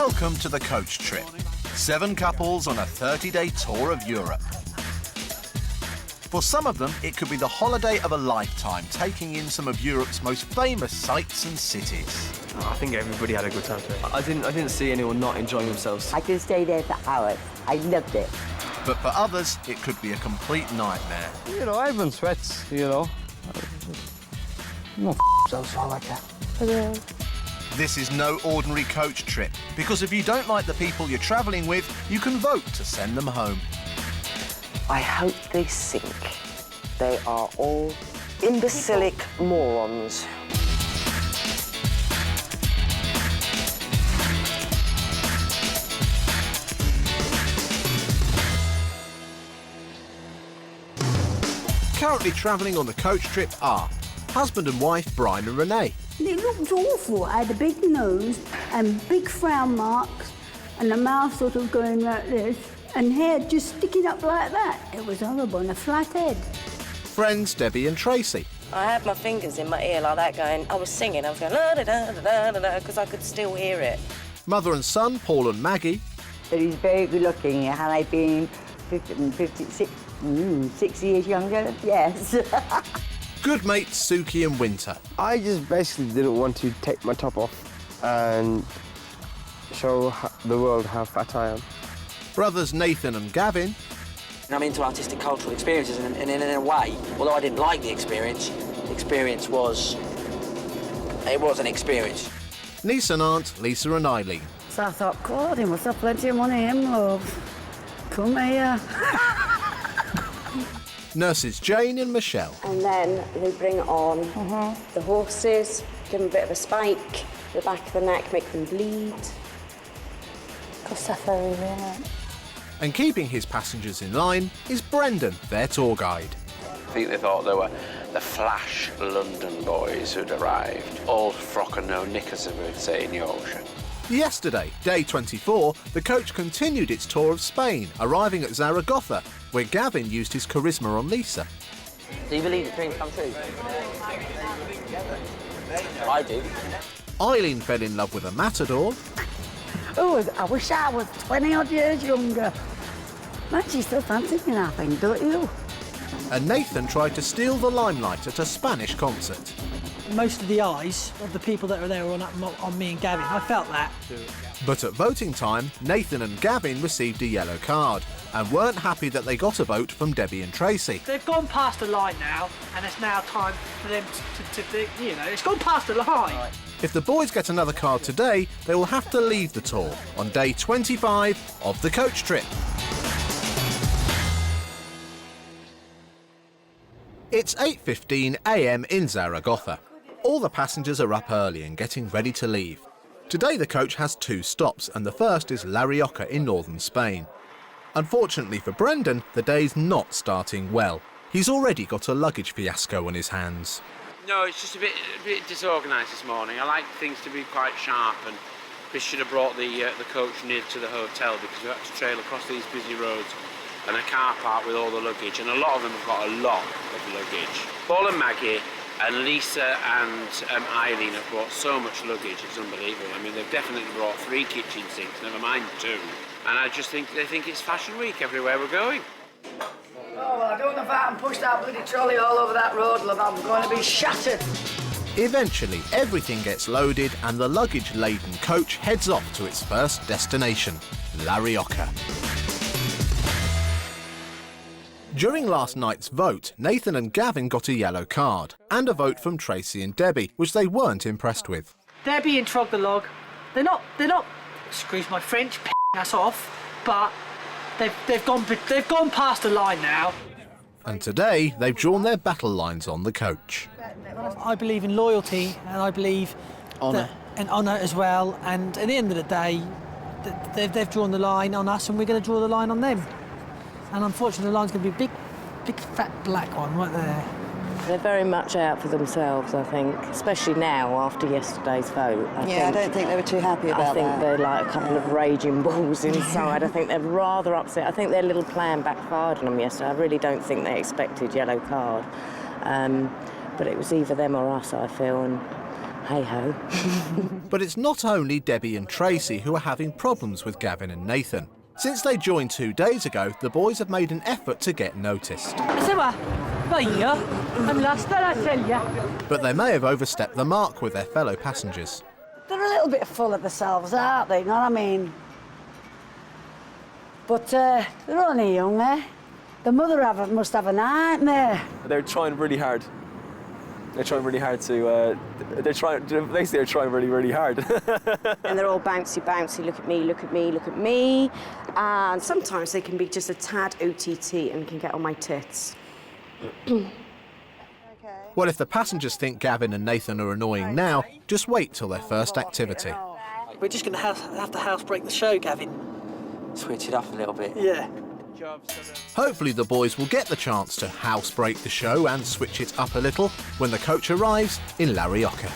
Welcome to the coach trip. 7 couples on a 30-day tour of Europe. For some of them, it could be the holiday of a lifetime, taking in some of Europe's most famous sights and cities. I think everybody had a good time today. I didn't see anyone not enjoying themselves. I could stay there for hours. I loved it. But for others, it could be a complete nightmare. You know, everyone sweats, you know. No f***s I like that. This is no ordinary coach trip, because if you don't like the people you're travelling with, you can vote to send them home. I hope they sink. They are all imbecilic morons. Currently travelling on the coach trip are husband and wife Brian and Renee. It looked awful. I had a big nose and big frown marks and the mouth sort of going like this and hair just sticking up like that. It was horrible and a flat head. Friends Debbie and Tracy. I had my fingers in my ear like that going, I was singing, I was going la da da da da da da because I could still hear it. Mother and son Paul and Maggie. But he's very good looking. Had I been 6 years younger? Yes. Good mates Suki and Winter. I just basically didn't want to take my top off and show the world how fat I am. Brothers Nathan and Gavin. I'm into artistic cultural experiences and in a way, although I didn't like the experience was an experience. Niece and aunt Lisa and Eileen. So I thought, God, he must have plenty of money, him, love. Come here. Nurses Jane and Michelle. And then they bring on the horses, give them a bit of a spike, the back of the neck, make them bleed. Suffering, isn't it? And keeping his passengers in line is Brendan, their tour guide. I think they thought they were the flash London boys who'd arrived. All frock and no knickers, as we'd say in Yorkshire. Yesterday, day 24, the coach continued its tour of Spain, arriving at Zaragoza, where Gavin used his charisma on Lisa. Do you believe that dreams come true? I do. Eileen fell in love with a matador. Oh, I wish I was 20-odd years younger. Man, she still fancies me, I think, don't you? And Nathan tried to steal the limelight at a Spanish concert. Most of the eyes of the people that were there were on me and Gavin. I felt that. But at voting time, Nathan and Gavin received a yellow card and weren't happy that they got a vote from Debbie and Tracy. They've gone past the line now, and it's now time for them to you know, it's gone past the line. If the boys get another card today, they will have to leave the tour on day 25 of the coach trip. It's 8:15 a.m. in Zaragoza. All the passengers are up early and getting ready to leave. Today the coach has 2 stops, and the first is La Rioja in northern Spain. Unfortunately for Brendan, the day's not starting well. He's already got a luggage fiasco on his hands. No, it's just a bit disorganised this morning. I like things to be quite sharp, and we should have brought the coach near to the hotel because we had to trail across these busy roads and a car park with all the luggage, and a lot of them have got a lot of luggage. Paul and Maggie and Lisa and Eileen have brought so much luggage, it's unbelievable. I mean, they've definitely brought 3 kitchen sinks, never mind 2. And I just think they think it's Fashion Week everywhere we're going. Oh, well, I don't know if I can push that bloody trolley all over that road, love. I'm going to be shattered. Eventually, everything gets loaded and the luggage-laden coach heads off to its first destination, La Rioja. During last night's vote, Nathan and Gavin got a yellow card and a vote from Tracy and Debbie, which they weren't impressed with. Debbie and Trog-the-Log, they're not, excuse my French, p***ing us off, but they've gone past the line now. And today, they've drawn their battle lines on the coach. I believe in loyalty, and I believe honour. And honour as well, and at the end of the day, they've drawn the line on us, and we're going to draw the line on them. And unfortunately, the line's going to be a big fat black one right there. They're very much out for themselves, I think, especially now after yesterday's vote. I don't think they were too happy about that. I think they're like a couple of raging bulls inside. I think they're rather upset. I think their little plan backfired on them yesterday. I really don't think they expected yellow card. But it was either them or us, I feel, and hey-ho. But it's not only Debbie and Tracy who are having problems with Gavin and Nathan. Since they joined 2 days ago, the boys have made an effort to get noticed. I'm lost, I tell you. But they may have overstepped the mark with their fellow passengers. They're a little bit full of themselves, aren't they? You know what I mean? But they're only young, eh? The mother must have a nightmare. They're trying really hard. They're trying really hard to. They're trying really, really hard. And they're all bouncy, bouncy. Look at me, look at me, look at me. And sometimes they can be just a tad OTT and can get on my tits. Well, if the passengers think Gavin and Nathan are annoying now, just wait till their first activity. We're just going to have to housebreak the show, Gavin. Switch it up a little bit. Yeah. Hopefully the boys will get the chance to housebreak the show and switch it up a little when the coach arrives in Rioja.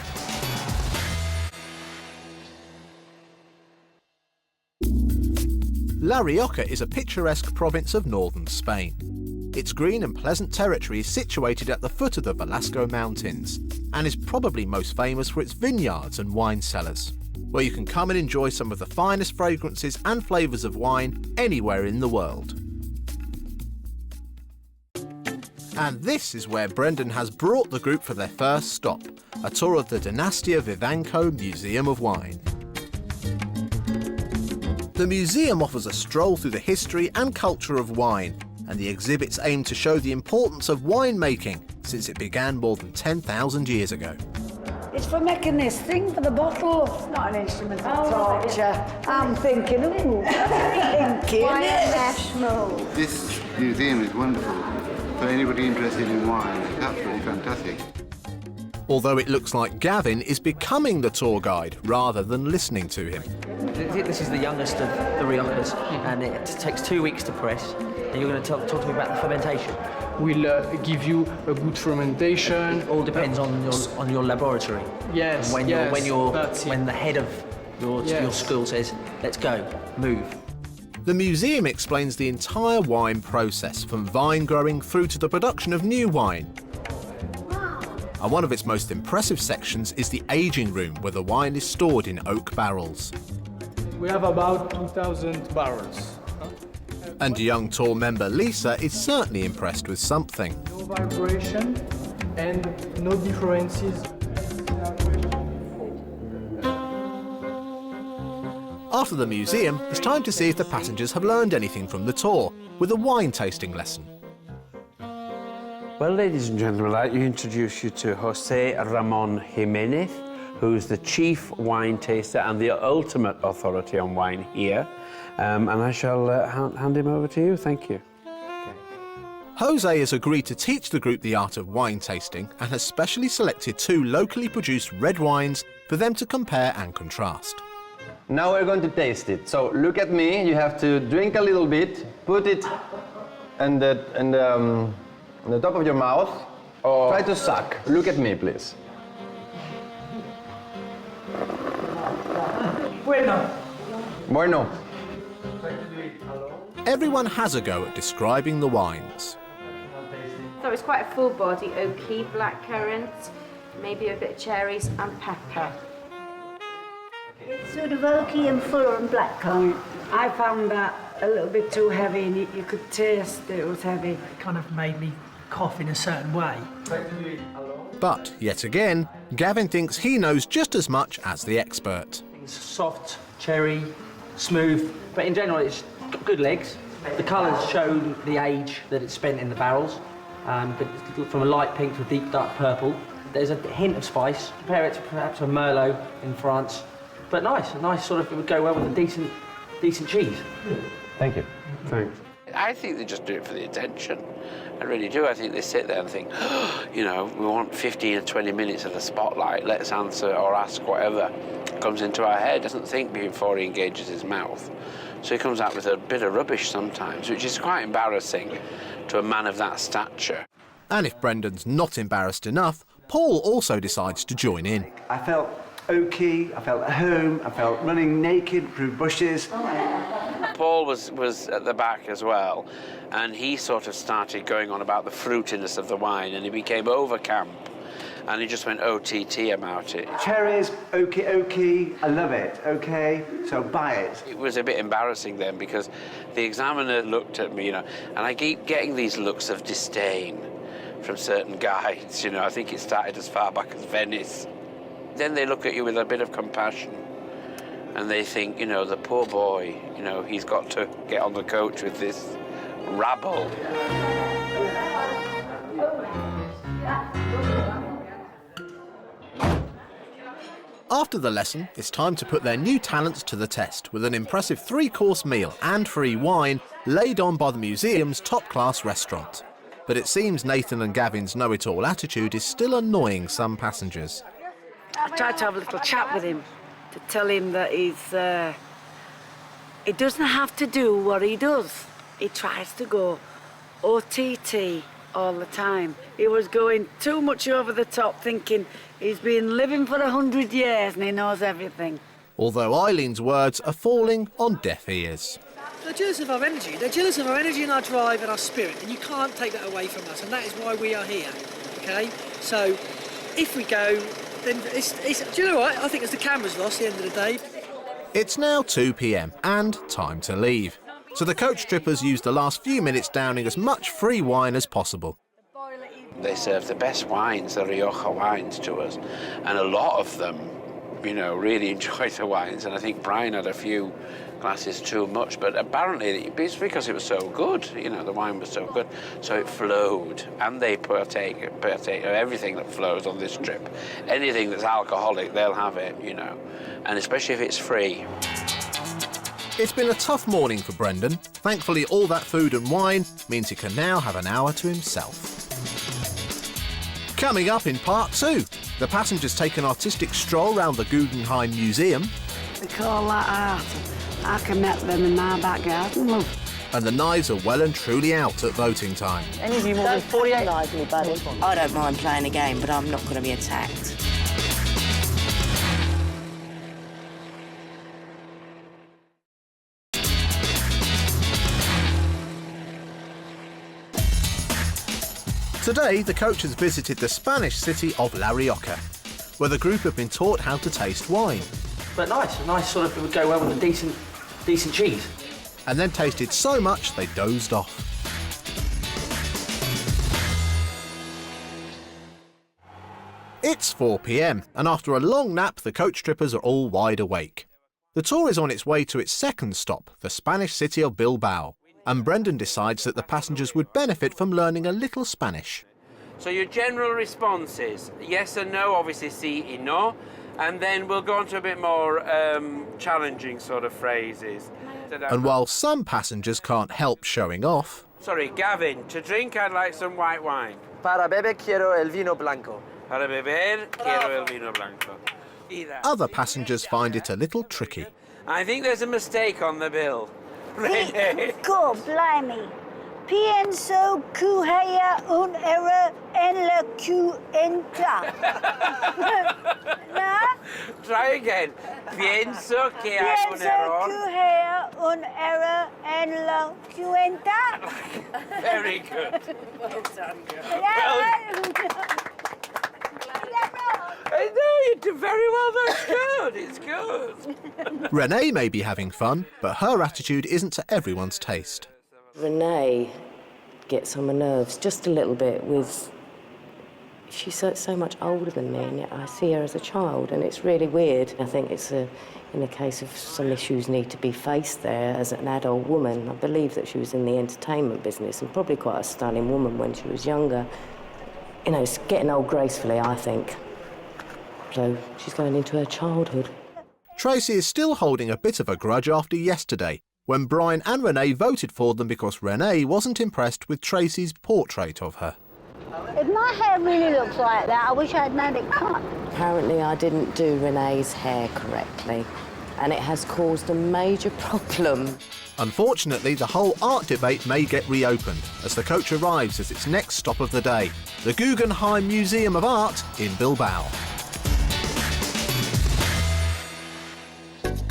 Rioja is a picturesque province of northern Spain. Its green and pleasant territory is situated at the foot of the Velasco Mountains and is probably most famous for its vineyards and wine cellars, where you can come and enjoy some of the finest fragrances and flavours of wine anywhere in the world. And this is where Brendan has brought the group for their first stop, a tour of the Dinastia Vivanco Museum of Wine. The museum offers a stroll through the history and culture of wine, and the exhibits aim to show the importance of winemaking since it began more than 10,000 years ago. It's for making this thing for the bottle. It's not an instrument of torture. I'm thinking, ooh, This museum is wonderful. For anybody interested in wine, it's absolutely fantastic. Although it looks like Gavin is becoming the tour guide rather than listening to him. This is the youngest of the Riojas, and it takes 2 weeks to press. And you're going to talk to me about the fermentation. We'll give you a good fermentation. It all depends on your laboratory. Yes. And when the head of your school says, "Let's go, move." The museum explains the entire wine process, from vine growing through to the production of new wine. And one of its most impressive sections is the aging room, where the wine is stored in oak barrels. We have about 2,000 barrels. And young tour member Lisa is certainly impressed with something. No vibration and no differences. After the museum, it's time to see if the passengers have learned anything from the tour, with a wine tasting lesson. Well, ladies and gentlemen, I'd like to introduce you to Jose Ramon Jimenez, who's the chief wine taster and the ultimate authority on wine here. And I shall hand him over to you. Thank you. Jose has agreed to teach the group the art of wine tasting and has specially selected 2 locally produced red wines for them to compare and contrast. Now we're going to taste it. So look at me. You have to drink a little bit, put it on the top of your mouth. Try to suck. Look at me, please. Bueno. Everyone has a go at describing the wines. So it's quite a full body, oaky, blackcurrant, maybe a bit of cherries and pepper. It's sort of oaky and full and blackcurrant. I found that a little bit too heavy, and you could taste it was heavy. It kind of made me cough in a certain way. But, yet again, Gavin thinks he knows just as much as the expert. It's soft, cherry, smooth, but in general it's got good legs. The colours show the age that it's spent in the barrels, from a light pink to a deep dark purple. There's a hint of spice. Compare it to perhaps a Merlot in France, but nice. A nice sort of, it would go well with a decent cheese. Thank you. Thanks. I think they just do it for the attention. I really do. I think they sit there and think, oh, you know, we want 15 or 20 minutes of the spotlight. Let's answer or ask whatever comes into our head. Doesn't think before he engages his mouth. So he comes out with a bit of rubbish sometimes, which is quite embarrassing to a man of that stature. And if Brendan's not embarrassed enough, Paul also decides to join in. I felt oaky, I felt at home, I felt running naked through bushes. Paul was at the back as well, and he sort of started going on about the fruitiness of the wine, and he became over camp. and he just went OTT about it. Cherries, okie, I love it, okay? So buy it. It was a bit embarrassing then because the examiner looked at me, and I keep getting these looks of disdain from certain guides, I think it started as far back as Venice. Then they look at you with a bit of compassion and they think, the poor boy, he's got to get on the coach with this rabble. After the lesson, it's time to put their new talents to the test with an impressive 3-course meal and free wine laid on by the museum's top-class restaurant. But it seems Nathan and Gavin's know-it-all attitude is still annoying some passengers. I tried to have a little chat with him to tell him that he doesn't have to do what he does. He tries to go OTT all the time. He was going too much over the top, thinking he's been living for 100 years and he knows everything. Although Eileen's words are falling on deaf ears. They're jealous of our energy. They're jealous of our energy and our drive and our spirit, and you can't take that away from us, and that is why we are here, OK? So, if we go, then do you know what? I think it's the camera's loss at the end of the day. It's now 2 p.m. and time to leave. So the coach trippers use the last few minutes downing as much free wine as possible. They serve the best wines, the Rioja wines, to us, and a lot of them, really enjoyed the wines, and I think Brian had a few glasses too much, but apparently it's because it was so good, the wine was so good, so it flowed, and they partake of everything that flows on this trip. Anything that's alcoholic, they'll have it, and especially if it's free. It's been a tough morning for Brendan. Thankfully, all that food and wine means he can now have an hour to himself. Coming up in part 2, the passengers take an artistic stroll round the Guggenheim Museum. We call that art. I can make them in my back garden, love. And the knives are well and truly out at voting time. Any of you more than 48? Me, buddy. I don't mind playing a game, but I'm not going to be attacked. Today, the coach has visited the Spanish city of La Rioja, where the group have been taught how to taste wine. But nice sort of, it would go well with a decent cheese. And then tasted so much they dozed off. It's 4 p.m, and after a long nap, the coach trippers are all wide awake. The tour is on its way to its second stop, the Spanish city of Bilbao, and Brendan decides that the passengers would benefit from learning a little Spanish. So your general response is yes and no, obviously sí y no, and then we'll go on to a bit more challenging sort of phrases. And while some passengers can't help showing off... Sorry, Gavin, to drink I'd like some white wine. Para beber quiero el vino blanco. Para beber quiero el vino blanco. Other passengers find it a little tricky. I think there's a mistake on the bill. God, blimey. Pienso que hay un error en la cuenta. ¿No? Try again. Pienso que hay un error. Pienso que hay un error en la cuenta. Very good. Well done, girl. I know, you do very well, that's good, it's good. Renee may be having fun, but her attitude isn't to everyone's taste. Renee gets on my nerves just a little bit with... She's so much older than me, and yet I see her as a child, and it's really weird. I think it's in a case of some issues need to be faced there as an adult woman. I believe that she was in the entertainment business and probably quite a stunning woman when she was younger. It's getting old gracefully, I think. So she's going into her childhood. Tracy is still holding a bit of a grudge after yesterday, when Brian and Renee voted for them because Renee wasn't impressed with Tracy's portrait of her. If my hair really looks like that, I wish I'd had it cut. Apparently I didn't do Renee's hair correctly, and it has caused a major problem. Unfortunately, the whole art debate may get reopened as the coach arrives at its next stop of the day, the Guggenheim Museum of Art in Bilbao.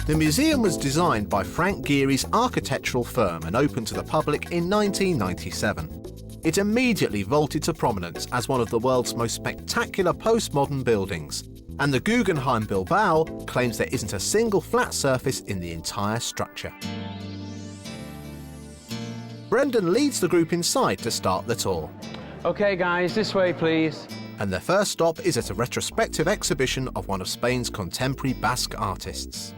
The museum was designed by Frank Gehry's architectural firm and opened to the public in 1997. it immediately vaulted to prominence as one of the world's most spectacular postmodern buildings. And the Guggenheim Bilbao claims there isn't a single flat surface in the entire structure. Brendan leads the group inside to start the tour. OK, guys, this way, please. And their first stop is at a retrospective exhibition of one of Spain's contemporary Basque artists.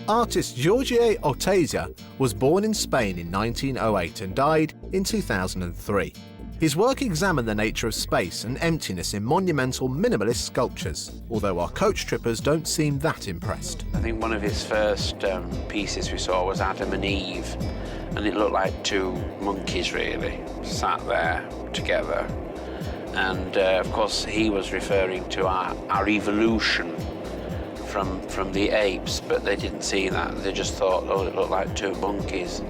Artist Jorge Oteiza was born in Spain in 1908 and died in 2003. His work examined the nature of space and emptiness in monumental minimalist sculptures, although our coach trippers don't seem that impressed. I think one of his first pieces we saw was Adam and Eve, and it looked like two monkeys, really, sat there together. And, of course, he was referring to our evolution from the apes, but they didn't see that. They just thought, oh, it looked like two monkeys.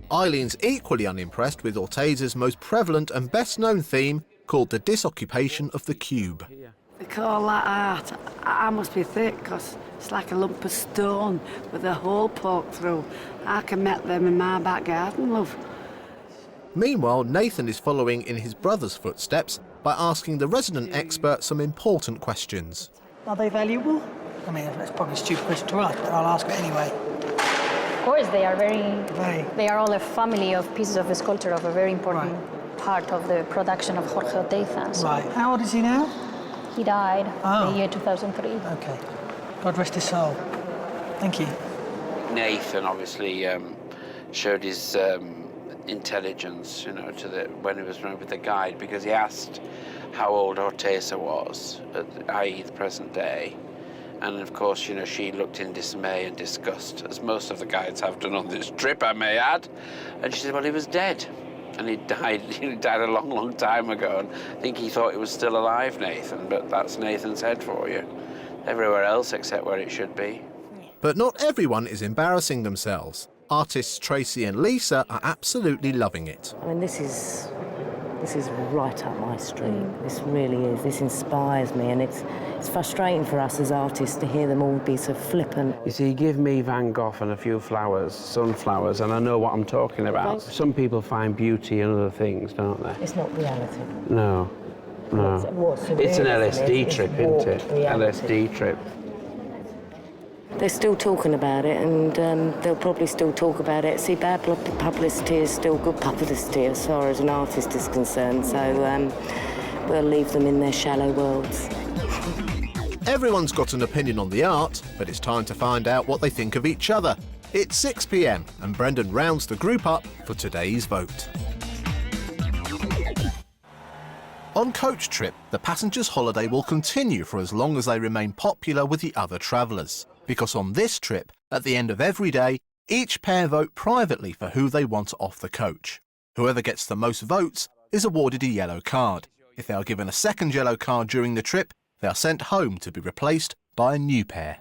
Eileen's equally unimpressed with Oteiza's most prevalent and best-known theme, called the disoccupation of the cube. They call that art. I must be thick, because it's like a lump of stone with a hole poked through. I can make them in my back garden, love. Meanwhile, Nathan is following in his brother's footsteps by asking the resident expert some important questions. Are they valuable? I mean, that's probably a stupid question to ask, but I'll ask it anyway. Of course, they are they are all a family of pieces of sculpture of a very important part of the production of Jorge Oteiza. So Right. How old is he now? he died Oh. in the year 2003. Okay. God rest his soul. Thank you. Nathan obviously showed his intelligence, you know, when he was running with the guide, because he asked how old Oteiza was, i.e. the present day. And of course, you know, she looked in dismay and disgust, as most of the guides have done on this trip, I may add. And she said, well, he was dead. And he died a long, long time ago. And I think he thought he was still alive, Nathan, but that's Nathan's head for you. Everywhere else except where it should be. But not everyone is embarrassing themselves. Artists Tracy and Lisa are absolutely loving it. I mean, this is right up my street. This really is. This inspires me, and it's frustrating for us as artists to hear them all be so flippant. You see, give me Van Gogh and a few flowers, sunflowers, and I know what I'm talking about. Some people find beauty in other things, don't they? It's not reality. No, no. It's an LSD trip, isn't it? LSD trip. They're still talking about it, and they'll probably still talk about it. See, bad publicity is still good publicity as far as an artist is concerned, so we'll leave them in their shallow worlds. Everyone's got an opinion on the art, but it's time to find out what they think of each other. It's 6 p.m, and Brendan rounds the group up for today's vote. On Coach Trip, the passengers' holiday will continue for as long as they remain popular with the other travellers. Because on this trip, at the end of every day, each pair vote privately for who they want off the coach. Whoever gets the most votes is awarded a yellow card. If they are given a second yellow card during the trip, they are sent home to be replaced by a new pair.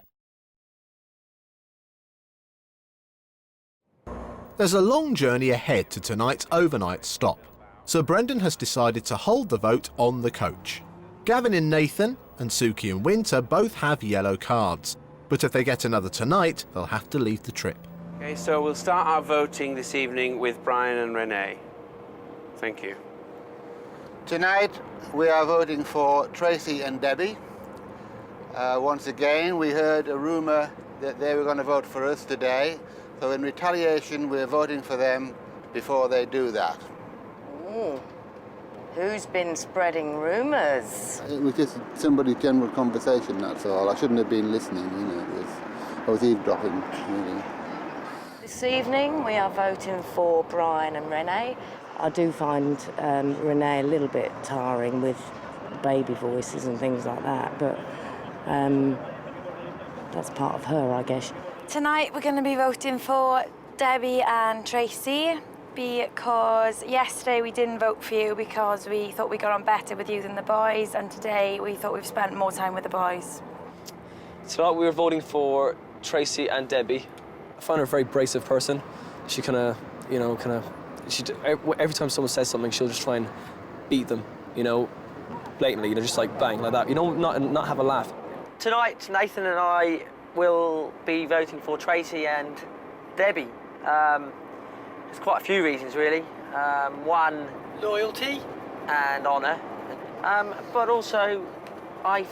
There's a long journey ahead to tonight's overnight stop, so Brendan has decided to hold the vote on the coach. Gavin and Nathan and Suki and Winter both have yellow cards, but if they get another tonight, they'll have to leave the trip. Okay, so we'll start our voting this evening with Brian and Renee. Thank you. Tonight we are voting for Tracy and Debbie. Once again, we heard a rumour that they were going to vote for us today, so in retaliation we're voting for them before they do that. Ooh. Who's been spreading rumours? It was just somebody's general conversation, that's all. I shouldn't have been listening, you know. I was eavesdropping, really. This evening we are voting for Brian and Renee. I do find Renee a little bit tiring with baby voices and things like that, but that's part of her, I guess. Tonight we're going to be voting for Debbie and Tracy, because yesterday we didn't vote for you because we thought we got on better with you than the boys, and today we thought we've spent more time with the boys. Tonight we were voting for Tracy and Debbie. I find her a very abrasive person. She every time someone says something, she'll just try and beat them, you know, blatantly, you know, just like bang, like that. You know, not have a laugh. Tonight, Nathan and I will be voting for Tracy and Debbie. There's quite a few reasons, really. One, loyalty and honour. But also, I've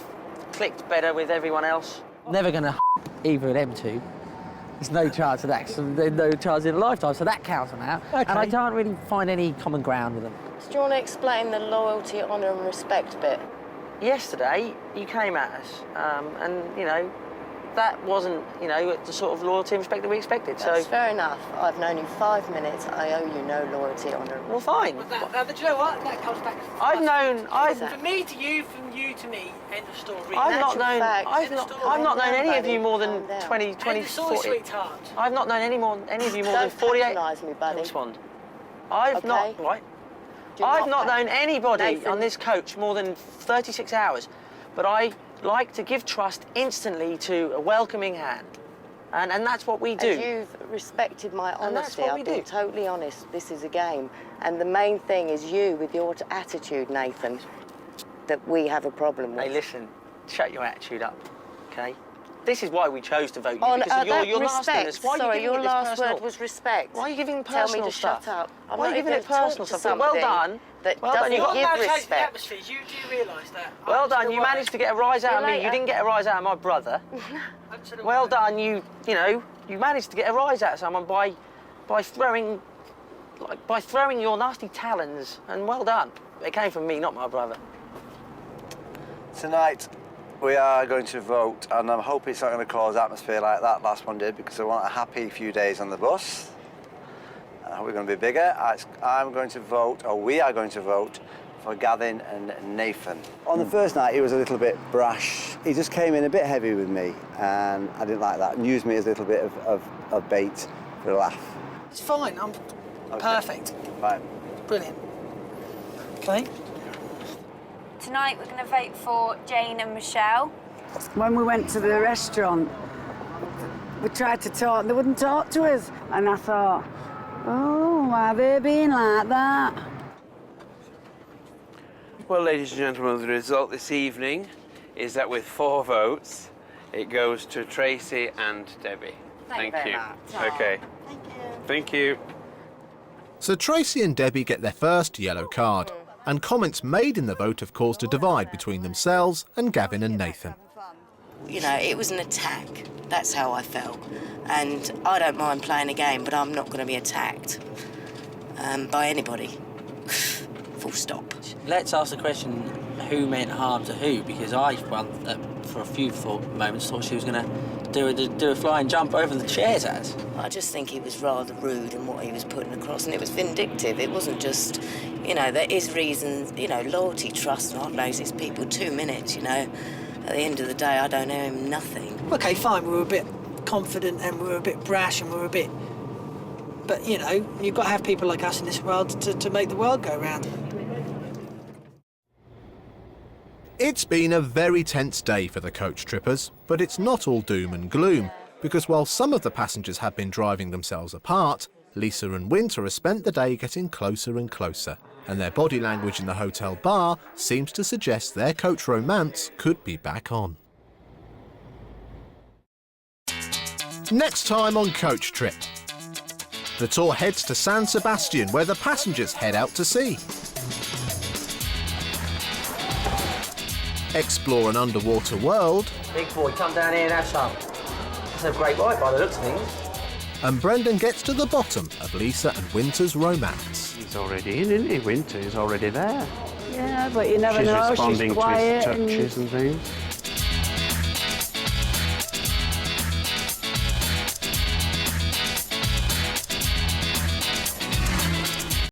clicked better with everyone else. Never going to either of them two. There's no chance of that. So there's no chance in a lifetime, so that counts them out. Okay. And I can't really find any common ground with them. Do you want to explain the loyalty, honour and respect bit? Yesterday, you came at us, and, you know, that wasn't, you know, the sort of loyalty and respect that we expected. That's fair enough. I've known you 5 minutes. I owe you no loyalty, honour. Well, fine. But do you know what? That comes back. From me to you, from you to me. End of story. I've not known any of you more than 20, 40. Sweetheart. I've not known any of you more than 48. Don't patronise me, buddy. Respond. I've not known anybody on this coach more than 36 hours, but I like to give trust instantly to a welcoming hand. And that's what we do. And you've respected my honesty. And that's what we I've been totally honest. This is a game. And the main thing is you with your attitude, Nathan, that we have a problem with. Hey, listen, shut your attitude up, okay? This is why we chose to vote you, because of your nastiness. Why are you giving your it this last personal? word was respect. Why are you giving Tell personal me to stuff? shut up. I'm Why are not you giving even it personal talk to stuff? Well done. That Well done. You doesn't got give The respect. atmosphere. Do you realise that? Well done. You managed to get a rise out of me. You didn't get a rise out of my brother. Well done. You managed to get a rise out of someone by throwing your nasty talons. And well done. It came from me, not my brother. Tonight, we are going to vote, and I'm hoping it's not going to cause atmosphere like that last one did, because I want a happy few days on the bus. And I hope we're going to be bigger. I'm going to vote, or we are going to vote, for Gavin and Nathan. On the first night, he was a little bit brash. He just came in a bit heavy with me, and I didn't like that, and used me as a little bit of bait for a laugh. It's fine. I'm perfect. Fine. Brilliant. Okay. Tonight we're going to vote for Jane and Michelle. When we went to the restaurant, we tried to talk and they wouldn't talk to us. And I thought, oh, why are they being like that? Well, ladies and gentlemen, the result this evening is that with 4 votes, it goes to Tracy and Debbie. Thank you very much. Okay. Thank you. So Tracy and Debbie get their first yellow card, and comments made in the vote have caused a divide between themselves and Gavin and Nathan. You know, it was an attack. That's how I felt. And I don't mind playing a game, but I'm not going to be attacked by anybody. Full stop. Let's ask the question, who meant harm to who? Because I, for a few moments, thought she was going to do a flying jump over the chairs at us. I just think he was rather rude in what he was putting across, and it was vindictive. It wasn't just, you know, there is reasons, you know, loyalty, trust, and I've known these people 2 minutes, you know. At the end of the day, I don't owe him nothing. Okay, fine, we were a bit confident and we were a bit brash and we were a bit... But, you know, you've got to have people like us in this world to make the world go round. It's been a very tense day for the coach trippers, but it's not all doom and gloom, because while some of the passengers have been driving themselves apart, Lisa and Winter have spent the day getting closer and closer, and their body language in the hotel bar seems to suggest their coach romance could be back on. Next time on Coach Trip, the tour heads to San Sebastian, where the passengers head out to sea. Explore an underwater world. Big boy, come down here and have some. That's a great bite by the looks of things. And Brendan gets to the bottom of Lisa and Winter's romance. He's already in, isn't he? Winter is already there. Yeah, but you never know. She's responding She's quiet to his touches and things.